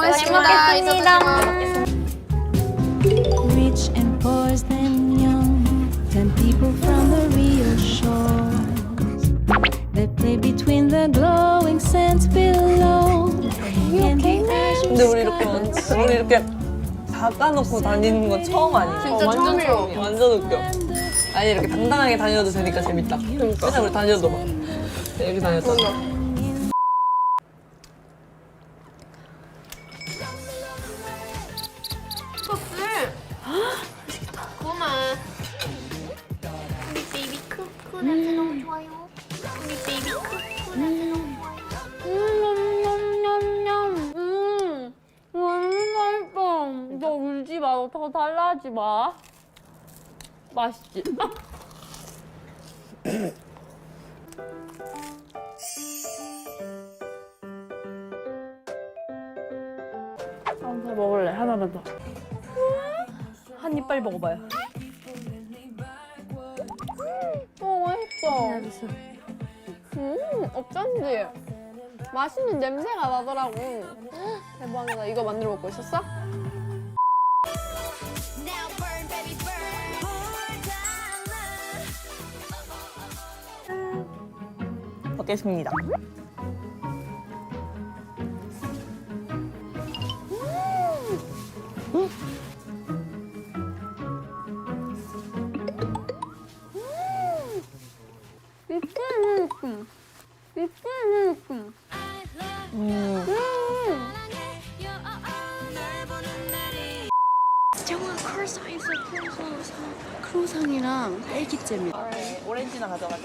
먹겠습니다. Rich and poor and young, 10 people from the Rio shores. They play between the glowing sands below. And the 근데 우리 이렇게 닫아놓고 다니는 건 처음 아니야? 진짜 완전 처음이에요. 처음이야. 완전 웃겨. 아니 이렇게 당당하게 다녀도 되니까 재밌다. 맨날 우리 다녀도 막 이렇게 다녔잖아. 고마워. 우리 베이비 크크 냄새 너무 좋아요. 우리 베이비 크크 냄새 너무 좋아요. 너무 맛있어. 너 울지 마. 너 더 달라하지 마. 맛있지? 더 먹을래. 하나만 더. 한 입 빨리 먹어봐요. 맛있어. 어쩐지 맛있는 냄새가 나더라고. 대박이다. 이거 만들어 먹고 있었어? 먹겠습니다. 정말 크로상이랑 딸기잼이. 오렌지나 가져가자.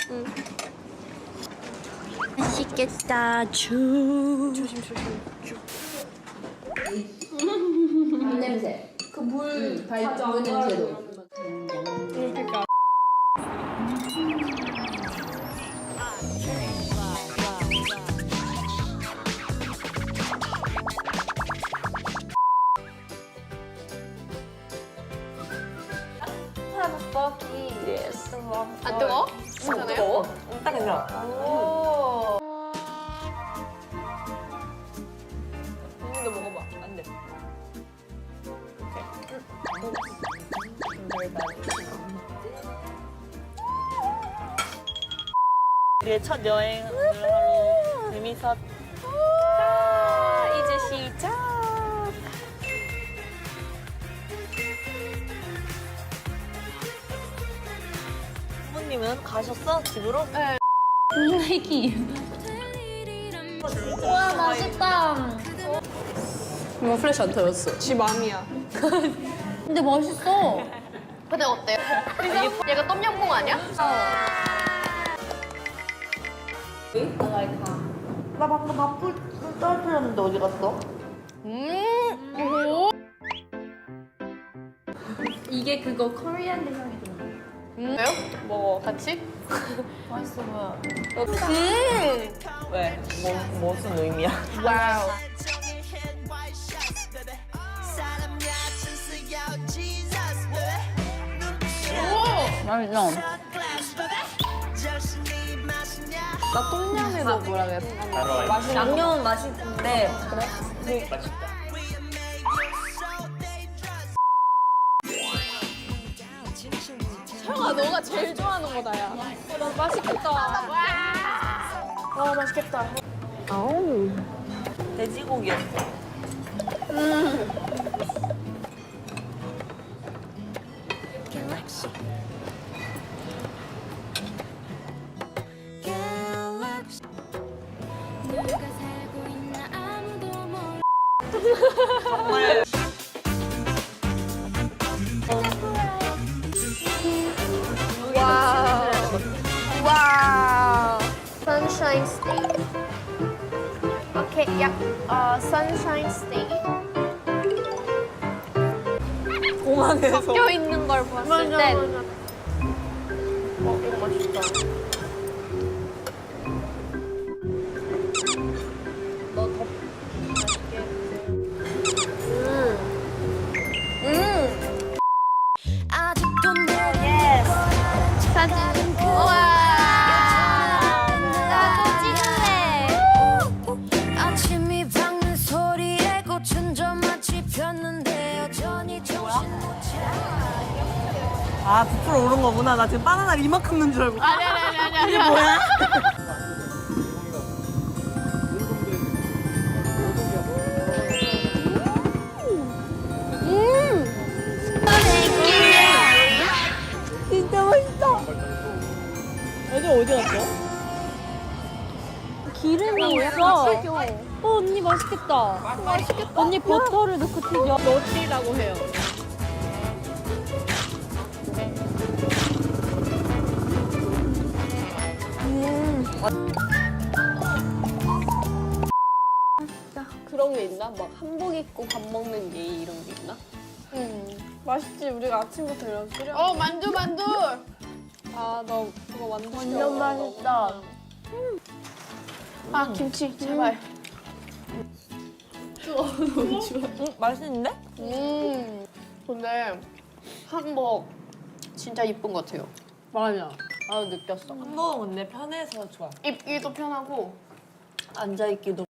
맛있겠다. 조심. 냄새. 그 물 발전 냄새도. 예스. 안 뜨거? 괜찮아요? 딱 괜찮아. 오. 이거 먹어봐. 안 돼. 우리의 첫 여행 오늘 하루 재밌었. 이제 시작. 부모님은 가셨어 집으로? 네. 와 맛있다. 이거 플래시 안 터졌어. 지 맘이야. 근데 맛있어. 근데 어때요? 얘가 똠양꿍 아니야? 나 방금 밥풀 떨어뜨렸는데 어디 갔어? 이게 그거 코리안 향이 좀. 왜요? 먹어. 같이? 맛있어 보여. 왜? 무슨 의미야? 와우. 맛있어. 나 똠양에도 뭐라 그래? 양념은 맛있는데. 형아, 너가 제일 좋아하는 거다, 야. 나 맛있겠다. 와, 맛있겠다. 돼지고기였어. 정말 와우. 와우. Sunshine State. 오케이, Sunshine State. 공항에서 섞여 있는 걸 봤을 땐. 이거 맛있다. 사진. 우와. 나도 찍을래. 아침이 밝는 소리에 고춘 저 아, 부풀어 오른 거구나. 나 지금 바나나 이만큼 넣은 줄 알고. 아니. 이게 뭐야? 진짜 맛있다. 애들 어디 갔어? 기름이 있어. 언니 맛있겠다. 맛있겠다. 언니 버터를 넣고 튀겨. 로티라고 해요. 그런 게 있나? 막 한복 입고 밥 먹는 예의 이런 게 있나? 맛있지. 우리가 아침부터 이런 끓여. 만두! 아, 나 그거 완전 완전 맛있다. 아, 김치, 제발. 맛있는데? 근데 한복 진짜 이쁜 것 같아요. 맞아. 나도 느꼈어. 한복은 근데 편해서 좋아. 입기도 편하고 앉아있기도